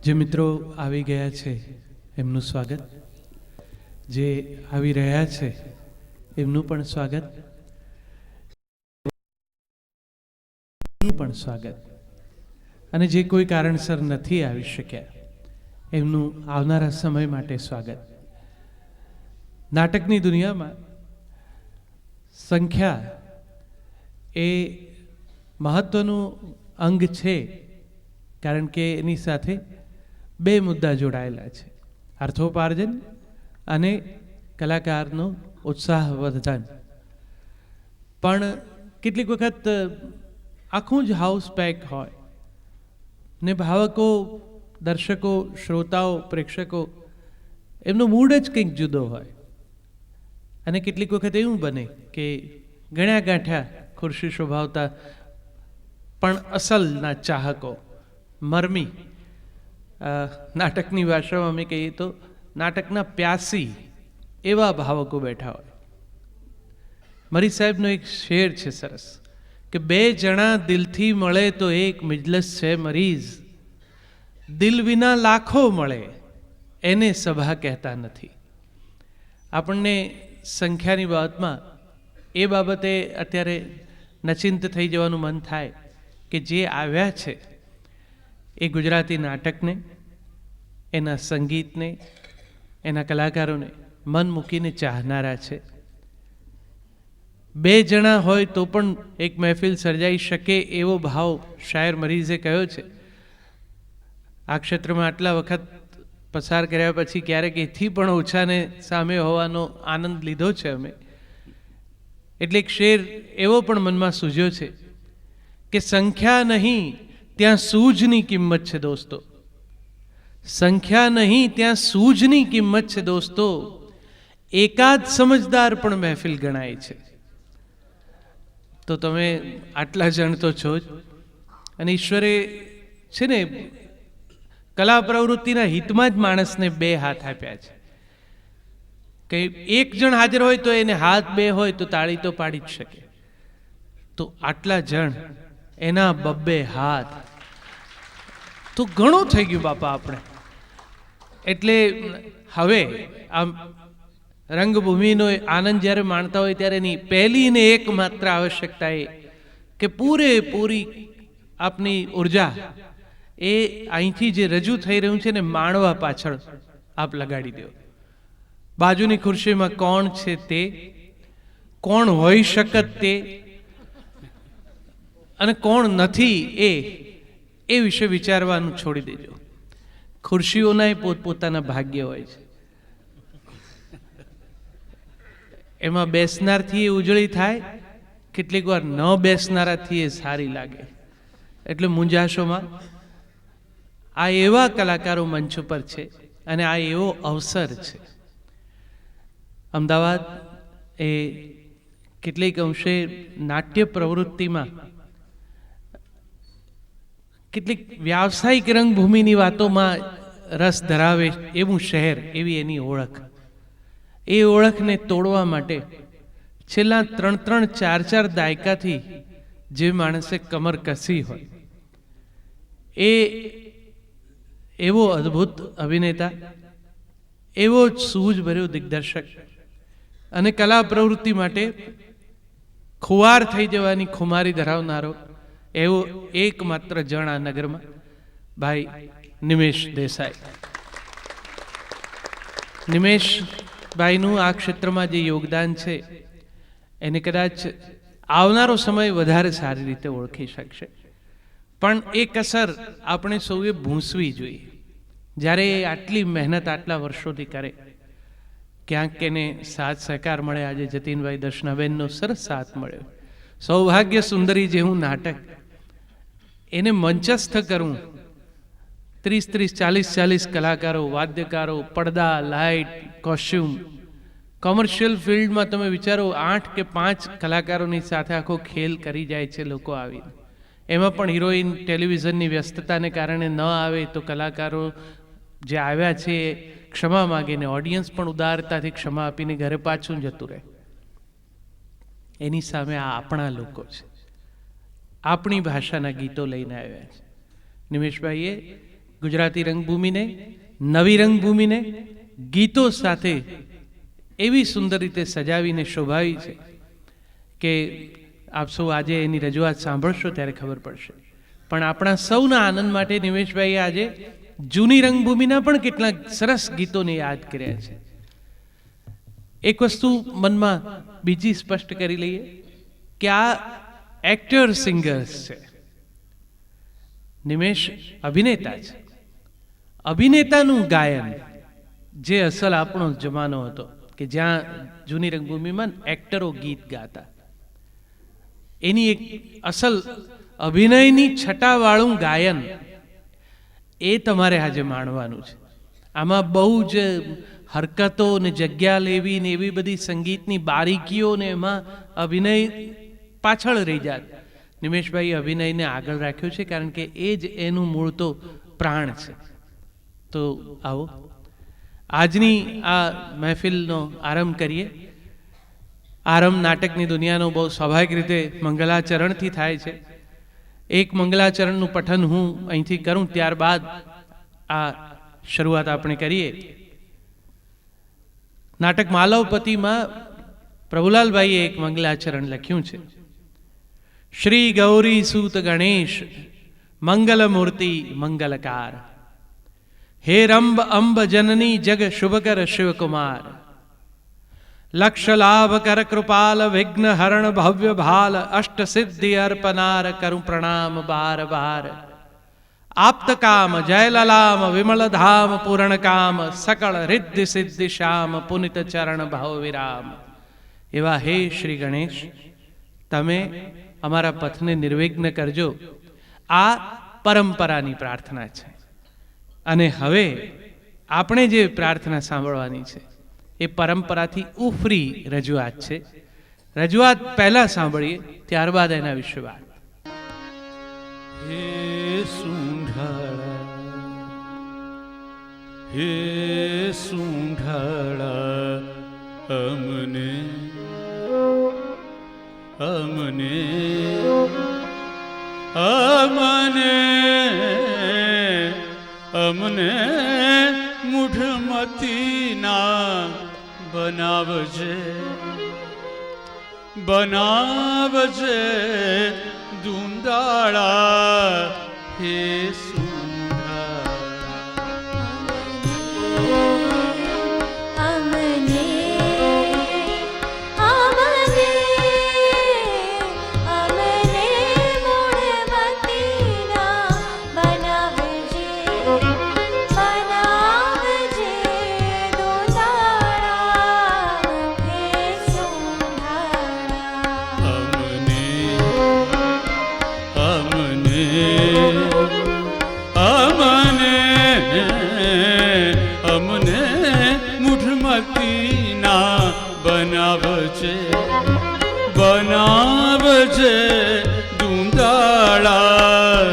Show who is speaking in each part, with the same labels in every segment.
Speaker 1: જે મિત્રો આવી ગયા છે એમનું સ્વાગત, જે આવી રહ્યા છે એમનું પણ સ્વાગત, અને જે કોઈ કારણસર નથી આવી શક્યા એમનું આવનારા સમય માટે સ્વાગત. નાટકની દુનિયામાં સંખ્યા એ મહત્વનું અંગ છે, કારણ કે એની સાથે બે મુદ્દા જોડાયેલા છે: અર્થોપાર્જન અને કલાકારનો ઉત્સાહવર્ધન. પણ કેટલીક વખત આખું જ હાઉસ પેક હોય ને ભાવકો, દર્શકો, શ્રોતાઓ, પ્રેક્ષકો એમનો મૂડ જ કંઈક જુદો હોય, અને કેટલીક વખત એવું બને કે ગણ્યા ગાંઠ્યા ખુરશી શોભાવતા પણ અસલના ચાહકો, મરમી, નાટકની ભાષામાં અમે કહીએ તો નાટકના પ્યાસી એવા ભાવકો બેઠા હોય. મરી સાહેબનો એક શેર છે સરસ, કે બે જણા દિલથી મળે તો એક મિજલસ છે મરીઝ, દિલ વિના લાખો મળે એને સભા કહેતા નથી. આપણને સંખ્યાની બાબતમાં એ બાબતે અત્યારે નચિંત થઈ જવાનું મન થાય કે જે આવ્યા છે એ ગુજરાતી નાટકને, એના સંગીતને, એના કલાકારોને મન મૂકીને ચાહનારા છે. બે જણા હોય તો પણ એક મહેફિલ સર્જાઈ શકે એવો ભાવ શાયર મરીઝે કહ્યો છે. આ ક્ષેત્રમાં આટલા વખત પસાર કર્યા પછી ક્યારેક એથી પણ ઓછાને સામે હોવાનો આનંદ લીધો છે અમે. એટલે એક શેર એવો પણ મનમાં સૂઝ્યો છે કે સંખ્યા નહીં ત્યાં સૂઝની કિંમત છે દોસ્તો, સંખ્યા નહીં ત્યાં સૂઝની કિંમત છે દોસ્તો, એકાદ સમજદાર પણ મહેફિલ ગણાય છે. તો તમે આટલા જણ તો છો જ, અને ઈશ્વરે છે ને કલા પ્રવૃત્તિના હિતમાં જ માણસને બે હાથ આપ્યા છે. કે એક જણ હાજર હોય તો એને હાથ બે હોય તો તાળી તો પાડી જ શકે. તો આટલા જણ, એના બબ્બે હાથ, તો ઘણું થઈ ગયું બાપા આપણે. એટલે હવે આમ રંગભૂમિનો આનંદ જ્યારે માણતા હોય ત્યારે એની પહેલી ને એકમાત્ર આવશ્યકતા એ કે પૂરેપૂરી આપની ઉર્જા એ અહીંથી જે રજૂ થઈ રહ્યું છે ને માણવા પાછળ આપ લગાડી દો. બાજુની ખુરશીમાં કોણ છે તે, કોણ હોઈ શકત તે, અને કોણ નથી એ વિશે વિચારવાનું છોડી દેજો. ખુરશીઓના પોતપોતાના ભાગ્ય હોય છે. એમાં બેસનારથી એ ઉજળી થાય, કેટલીક વાર ન બેસનારાથી એ સારી લાગે. એટલે મૂંઝાશોમાં આ એવા કલાકારો મંચ ઉપર છે, અને આ એવો અવસર છે. અમદાવાદ એ કેટલીક અંશે નાટ્ય પ્રવૃત્તિમાં, કેટલીક વ્યાવસાયિક રંગભૂમિની વાતોમાં રસ ધરાવે એવું શહેર, એવી એની ઓળખ. એ ઓળખને તોડવા માટે છેલ્લા 3-4 દાયકાથી જે માણસે કમર કસી હોય, એ એવો અદ્ભુત અભિનેતા, એવો જ સૂઝભર્યો દિગ્દર્શક, અને કલા પ્રવૃત્તિ માટે ખુવાર થઈ જવાની ખુમારી ધરાવનારો એવો એકમાત્ર જણ આ નગરમાં, ભાઈ નિમેશ દેસાઈ. નિમેશભાઈનું આ ક્ષેત્રમાં જે યોગદાન છે એને કદાચ આવનારો સમય વધારે સારી રીતે ઓળખી શકશે. પણ એ કસર આપણે સૌએ ભૂંસવી જોઈએ. જ્યારે એ આટલી મહેનત આટલા વર્ષોથી કરે, ક્યાંક એને સાથ સહકાર મળે. આજે જતીનભાઈ, દર્શનાબેનનો સરસ સાથ મળ્યો. સૌભાગ્ય સુંદરી જેવું નાટક, એને મંચસ્થ કરવું, 30-40 કલાકારો, વાદ્યકારો, પડદા, લાઇટ, કોસ્ચ્યુમ. કોમર્શિયલ ફિલ્ડમાં તમે વિચારો 8 કે 5 કલાકારોની સાથે આખો ખેલ કરી જાય છે લોકો આવીને. એમાં પણ હિરોઈન ટેલિવિઝનની વ્યસ્તતાને કારણે ન આવે તો કલાકારો જે આવ્યા છે ક્ષમા માગીને, ઓડિયન્સ પણ ઉદારતાથી ક્ષમા આપીને ઘરે પાછું જતું રહે. એની સામે આ આપણા લોકો છે, આપણી ભાષાના ગીતો લઈને આવ્યા છે. નિમેશભાઈએ ગુજરાતી રંગભૂમિને, નવી રંગભૂમિને ગીતો સાથે એવી સુંદર રીતે સજાવીને શોભાવી છે કે આપ સૌ આજે એની રજૂઆત સાંભળશો ત્યારે ખબર પડશે. પણ આપણા સૌના આનંદ માટે નિમેશભાઈએ આજે જૂની રંગભૂમિના પણ કેટલાક સરસ ગીતોને યાદ કર્યા છે. એક વસ્તુ મનમાં બીજી સ્પષ્ટ કરી લઈએ કે આ એક્ટર સિંગર્સ છે. નિમેશ અભિનેતા છે. અભિનેતાનું ગાયન જે અસલ આપણો જમાનો હતો કે જ્યાં જૂની રંગભૂમિમાં એક્ટરો ગીત ગાતા, એની એક અસલ અભિનયની છટાવાળું ગાયન એ તમારે આજે માણવાનું છે. આમાં બહુ જ હરકતો ને જગ્યા લેવી ને એવી બધી સંગીતની બારીકીઓ ને એમાં અભિનય પાછળ રહી જાત. નિમેશભાઈ અભિનયને આગળ રાખ્યો છે કારણ કે એ જ એનું મૂળ તો પ્રાણ છે. તો આવો આજની આ મહેફિલનો આરંભ કરીએ. આરંભ નાટકની દુનિયાનો બહુ સ્વાભાવિક રીતે મંગલાચરણથી થાય છે. એક મંગલાચરણનું પઠન હું અહીંથી કરું, ત્યારબાદ આ શરૂઆત આપણે કરીએ. નાટક માલવપતિમાં પ્રભુલાલભાઈએ એક મંગલાચરણ લખ્યું છે. શ્રી ગૌરી સૂત ગણેશ મંગલ મૂર્તિ મંગલકાર, હે રંબ અંબ જનની જગ શુભકર શિવકુમાર, લક્ષ લાભ કર કૃપાલ વિઘ્ન હરણ ભવ્ય ભાલ, અષ્ટ સિદ્ધિ અર્પનાર કરું પ્રણામ બાર બાર, આપ્ત કામ જય લલામ વિમલ ધામ પૂરણ કામ, સકળ રિદ્ધિ સિદ્ધિ શ્યામ પુનિત ચરણ ભાવ વિરામ. એવા હે શ્રી ગણેશ, તમે અમારા પથને નિર્વિઘ્ન કરજો. આ પરંપરાની પ્રાર્થના છે. અને હવે આપણે જે પ્રાર્થના સાંભળવાની છે એ પરંપરાથી ઉફરી રજૂઆત છે. રજૂઆત પહેલા સાંભળીએ, ત્યારબાદ એના વિશે વાત.
Speaker 2: હે સૂંઢાળા, હે સૂંઢાળા, અમને અમને અમને અમને મૂઢમતીના બનાવજે, બનાવજે દુંદાળા, હે બનાવજે, બનાવજે દુંદાળા,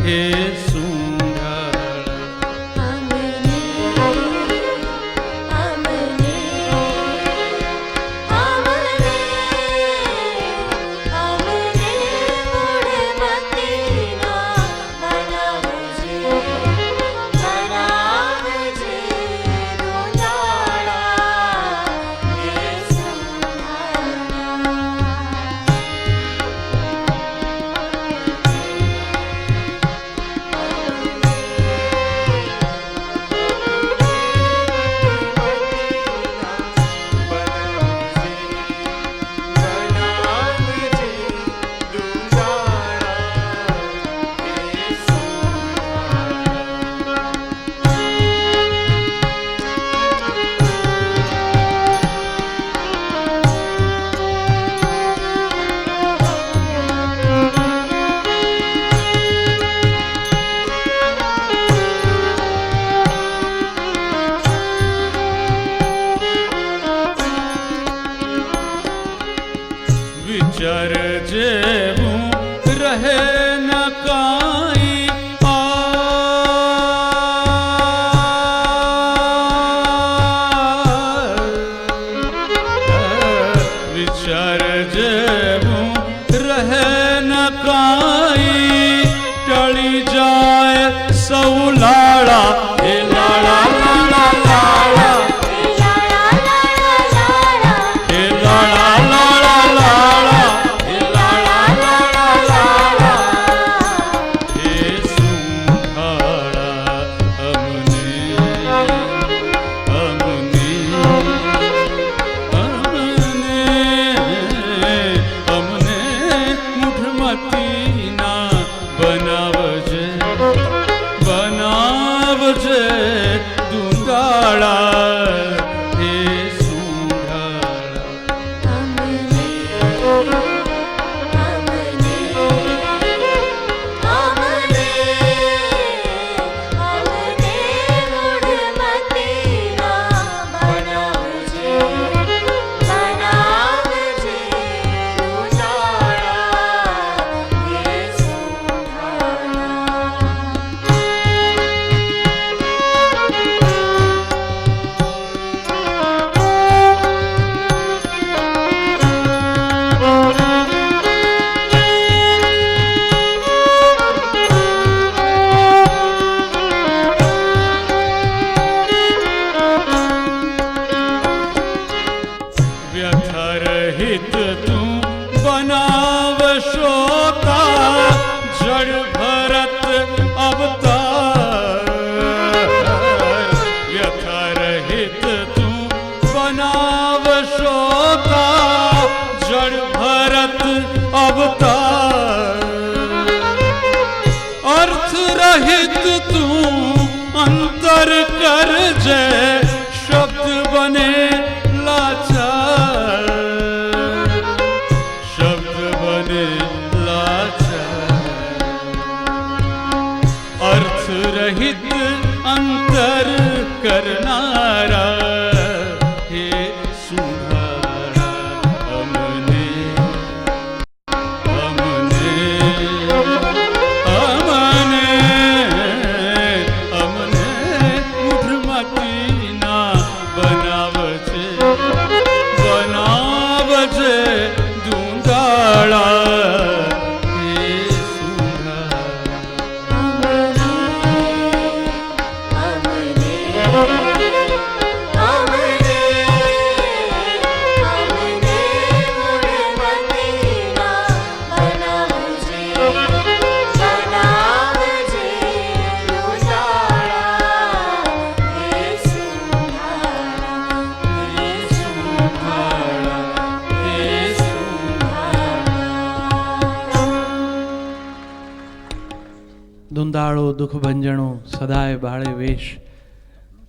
Speaker 2: હે વિચાર જેવું રહે ન કાંઈ, વિચાર જેવું રહે ન કાંઈ, ટળી જાય સૌલા કરનારા હે સુંધારા અમને અમને અમને અમને મૂઢમતીના બનાવજે બનાવજે દુંદાળા હે સુંધારા
Speaker 1: દુંદાળો દુઃખ ભંજણો સદાય બાળે વેશ,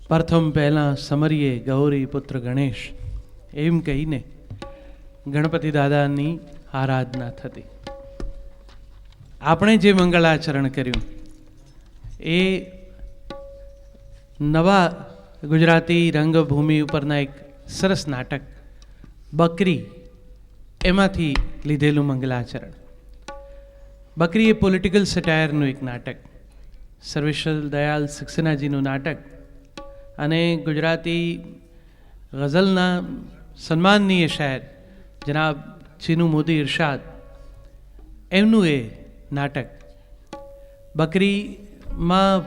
Speaker 1: પ્રથમ પહેલાં સમરીએ ગૌરી પુત્ર ગણેશ, એમ કહીને ગણપતિ દાદાની આરાધના થતી. આપણે જે મંગળાચરણ કર્યું એ નવા ગુજરાતી રંગભૂમિ ઉપરના એક સરસ નાટક બકરી એમાંથી લીધેલું મંગલાચરણ. બકરી એ પોલિટિકલ સટાયરનું એક નાટક, સર્વેશ્વર દયાલ સક્સેનાજીનું નાટક અને ગુજરાતી ગઝલના સન્માનનીય શાયર જનાબ ચીનુ મોદી ઇરશાદ એમનું એ નાટક. બકરીમાં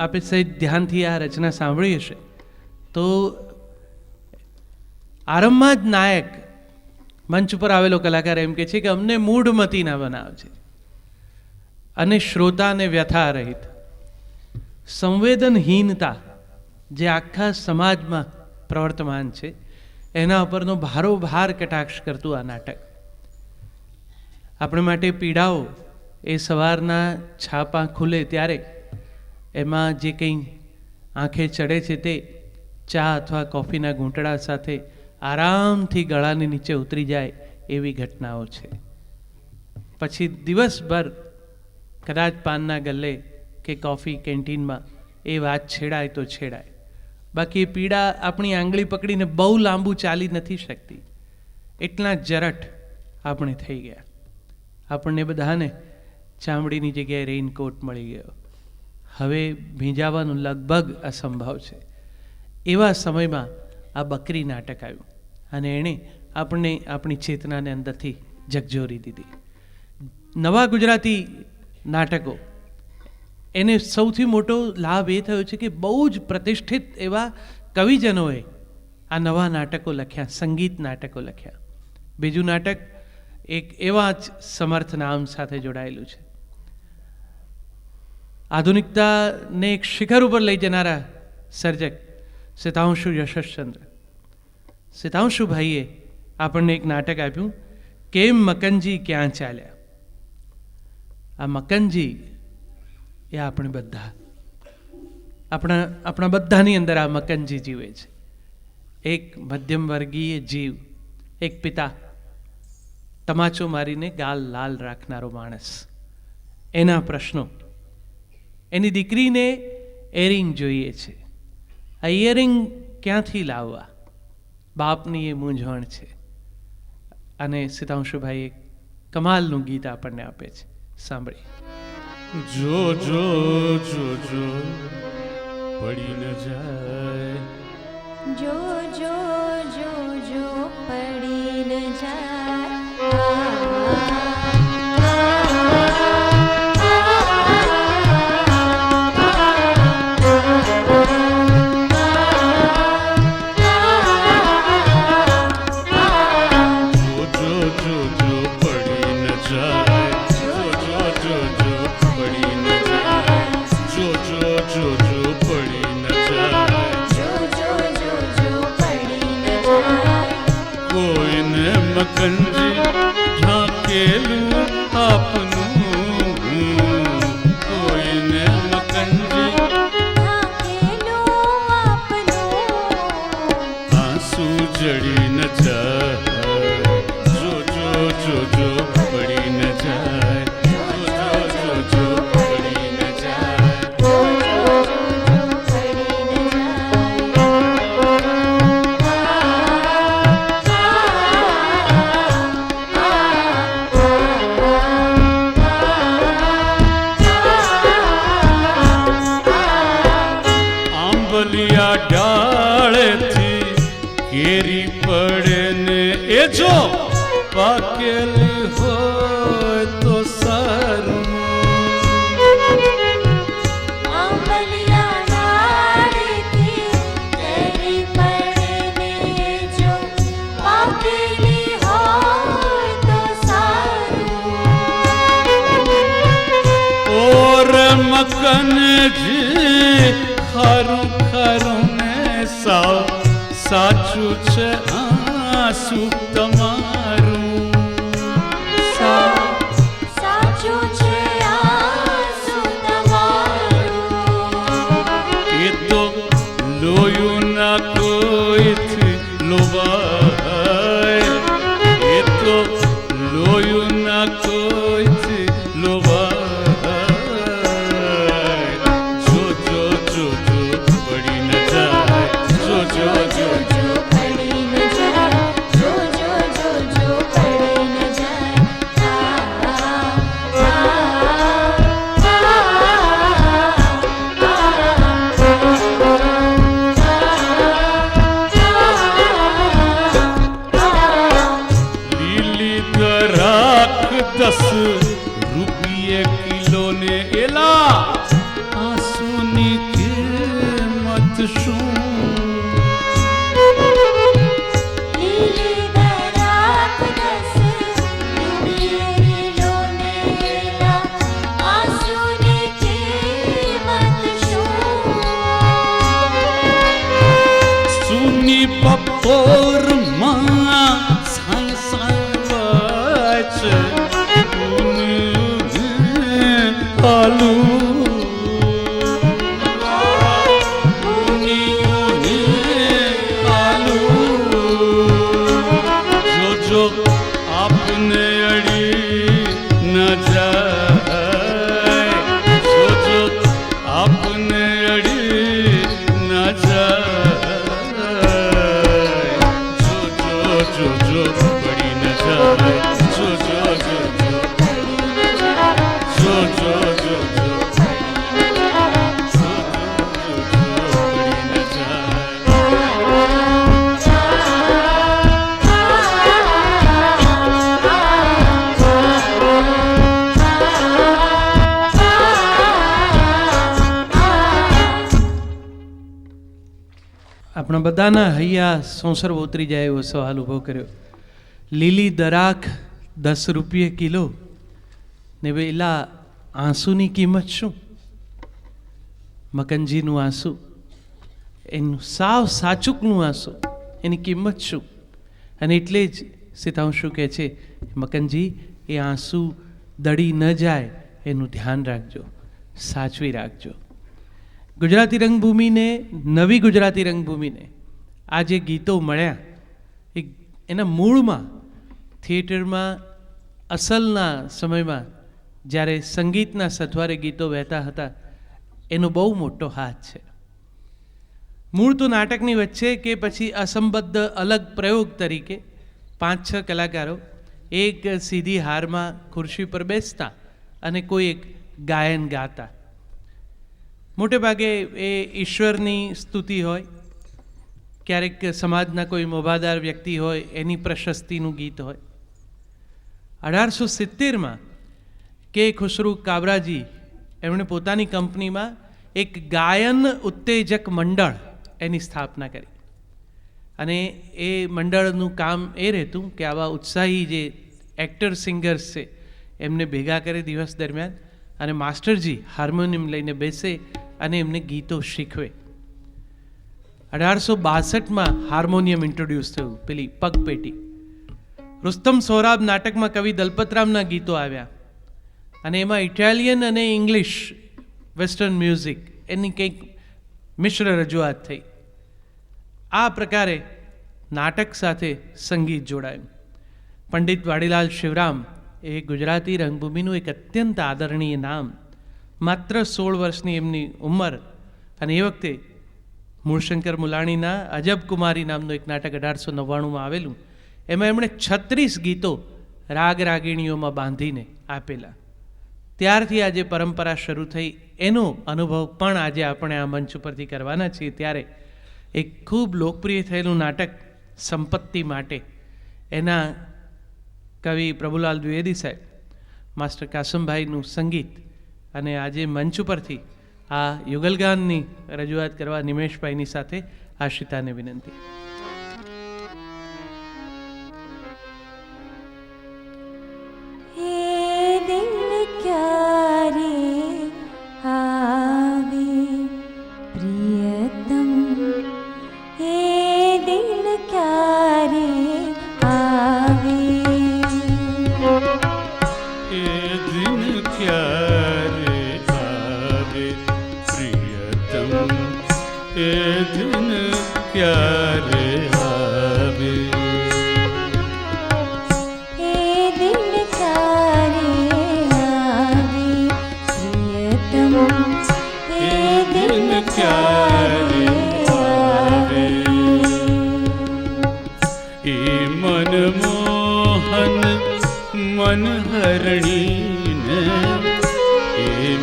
Speaker 1: આપે સહિત ધ્યાનથી આ રચના સાંભળી હશે તો આરંભમાં જ નાયક મંચ ઉપર આવેલો કલાકાર એમ કહે છે કે અમને મૂઢમતીના બનાવજે અને શ્રોતાને વ્યથા રહિત. સંવેદનહીનતા જે આખા સમાજમાં પ્રવર્તમાન છે એના ઉપરનો ભારોભાર કટાક્ષ કરતું આ નાટક. આપણે માટે પીડાઓ એ સવારના છાપા ખુલે ત્યારે એમાં જે કંઈ આંખે ચડે છે તે ચા અથવા કોફીના ઘૂંટડા સાથે આરામથી ગળાની નીચે ઉતરી જાય એવી ઘટનાઓ છે. પછી દિવસભર કદાચ પાનના ગલ્લે કે કોફી કેન્ટીનમાં એ વાત છેડાય તો છેડાય, બાકી એ પીડા આપણી આંગળી પકડીને બહુ લાંબુ ચાલી નથી શકતી. એટલા જરઠ આપણે થઈ ગયા. આપણને બધાને ચામડીની જગ્યાએ રેઇનકોટ મળી ગયો, હવે ભીંજાવાનું લગભગ અસંભવ છે. એવા સમયમાં આ બકરી નાટક આવ્યું અને એણે આપણને આપણી ચેતનાને અંદરથી ઝકઝોરી દીધી. નવા ગુજરાતી નાટકો એને સૌથી મોટો લાભ એ થયો છે કે બહુ જ પ્રતિષ્ઠિત એવા કવિજનોએ આ નવા નાટકો લખ્યા, સંગીત નાટકો લખ્યા. બીજું નાટક એક એવા જ સમર્થ નામ સાથે જોડાયેલું છે. આધુનિકતાને એક શિખર ઉપર લઈ જનારા સર્જક સિતાંશુ યશસ્ચંદ્ર. સિતાંશુભાઈએ આપણને એક નાટક આપ્યું, કેમ મકનજી ક્યાં ચાલ્યા. આ મકનજી એ આપણે બધા, આપણા બધાની અંદર આ મકનજી જીવે છે. એક મધ્યમ વર્ગીય જીવ, એક પિતા, તમાચો મારીને ગાલ લાલ રાખનારો માણસ, એના પ્રશ્નો. એની દીકરીને એરિંગ જોઈએ છે. આ ઇયરિંગ ક્યાંથી લાવવા, બાપની એ મૂંઝવણ છે. અને સિતાંશુભાઈ એક કમાલનું ગીત આપણને આપે છે, સાંભળી.
Speaker 2: જો જો જો જો પડી ન જાય,
Speaker 3: જો જો જો જો પડી ન જાય.
Speaker 2: મકનજી ઝાંકેલું આપનું, કોઈને મકનજી
Speaker 3: ઝાંકેલું આપનું,
Speaker 2: આંસુ જડી ન જાય. જો જો જો જો પડી ન જાય, જો જો જો પડી ન જાય.
Speaker 3: પડી ન જાય.
Speaker 2: કયા ડાળેથી કેરી પડે ને એ જો પાકેલી હોય તો સારું.
Speaker 3: આંબલિયા ડાળેથી કેરી પડે ને જો પાકેલી હોય તો સારું.
Speaker 2: ઓર મકનજી ખરું ખરું ને સાવ સાચું છે આંસુ તમારું.
Speaker 3: સાચું છે આંસુ તમારું.
Speaker 2: એ તો લોયું ના કોઈથી લોવાય. એ તો લોયું ના કોઈથી લોવાય. જો જો જો જો પડી ન જાય. જો જો જો
Speaker 3: જો પડી ન જાય. જો જો જો જો પડી ન જાય.
Speaker 2: લીલી ગરાખ 10 રૂપિયે કિલો ને એલા આંસુની કિંમત શું?
Speaker 3: લીલી દરાક 10 રૂપિયે કિલો ને એલા આંસુની કિંમત શું?
Speaker 2: સુની બપોરમાં સાય સાય છે આલુ. જો જો આપને અડી ન જાય. જો જો આપને અડી ન જાય. જો જો જો જો પડી ન જાય. જો જો જો જો જો જો જો જો
Speaker 1: આપણા બધાના હૈયા સોંસર ઉતરી જાય એવો સવાલ ઊભો કર્યો. લીલી દરાક 10 રૂપિયે કિલો ને પેલા આંસુની કિંમત શું? મકનજીનું આંસુ, એનું સાવ સાચુકનું આંસુ, એની કિંમત શું? અને એટલે જ સીતાંશુ કહે છે, મકનજી એ આંસુ દળી ન જાય એનું ધ્યાન રાખજો, સાચવી રાખજો. ગુજરાતી રંગભૂમિને, નવી ગુજરાતી રંગભૂમિને આ જે ગીતો મળ્યા એ એના મૂળમાં થિયેટરમાં અસલના સમયમાં જ્યારે સંગીતના સથવારે ગીતો વહેતા હતા એનો બહુ મોટો હાથ છે. મૂળ તો નાટકની વચ્ચે કે પછી અસંબદ્ધ અલગ પ્રયોગ તરીકે 5-6 કલાકારો એક સીધી હારમાં ખુરશી પર બેસતા અને કોઈ એક ગાયન ગાતા. મોટે ભાગે એ ઈશ્વરની સ્તુતિ હોય, ક્યારેક સમાજના કોઈ મોભાદાર વ્યક્તિ હોય એની પ્રશસ્તિનું ગીત હોય. 1870માં કે ખુસરુ કાબરાજી એમણે પોતાની કંપનીમાં એક ગાયન ઉત્તેજક મંડળ એની સ્થાપના કરી અને એ મંડળનું કામ એ રહેતું કે આવા ઉત્સાહી જે એક્ટર સિંગર્સ છે એમને ભેગા કરે દિવસ દરમિયાન અને માસ્ટરજી હાર્મોનિયમ લઈને બેસે અને એમને ગીતો શીખવે. 1862માં હાર્મોનિયમ ઇન્ટ્રોડ્યુસ થયું, પેલી પગપેટી. રુસ્તમ સોહરાબ નાટકમાં કવિ દલપતરામના ગીતો આવ્યા અને એમાં ઇટાલિયન અને ઇંગ્લિશ વેસ્ટર્ન મ્યુઝિક એની કંઈક મિશ્ર રજૂઆત થઈ. આ પ્રકારે નાટક સાથે સંગીત જોડાયું. પંડિત વાડીલાલ શિવરામ એ ગુજરાતી રંગભૂમિનું એક અત્યંત આદરણીય નામ. માત્ર 16 વર્ષની એમની ઉંમર અને એ વખતે મૂળશંકર મુલાણીના અજબ કુમારી નામનું એક નાટક 1899માં આવેલું, એમાં એમણે 36 ગીતો રાગ રાગીણીઓમાં બાંધીને આપેલા. ત્યારથી આ જે પરંપરા શરૂ થઈ એનો અનુભવ પણ આજે આપણે આ મંચ ઉપરથી કરવાના છીએ. ત્યારે એક ખૂબ લોકપ્રિય થયેલું નાટક સંપત્તિ માટે એના કવિ પ્રભુલાલ દ્વિવેદી સાહેબ, માસ્ટર કાસમભાઈનું સંગીત અને આજે મંચ ઉપરથી આ યુગલગાનની રજૂઆત કરવા નિમેશભાઈની સાથે આશ્રિતાને વિનંતી.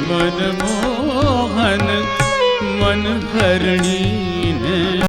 Speaker 2: मनमोहन मन हरणी ने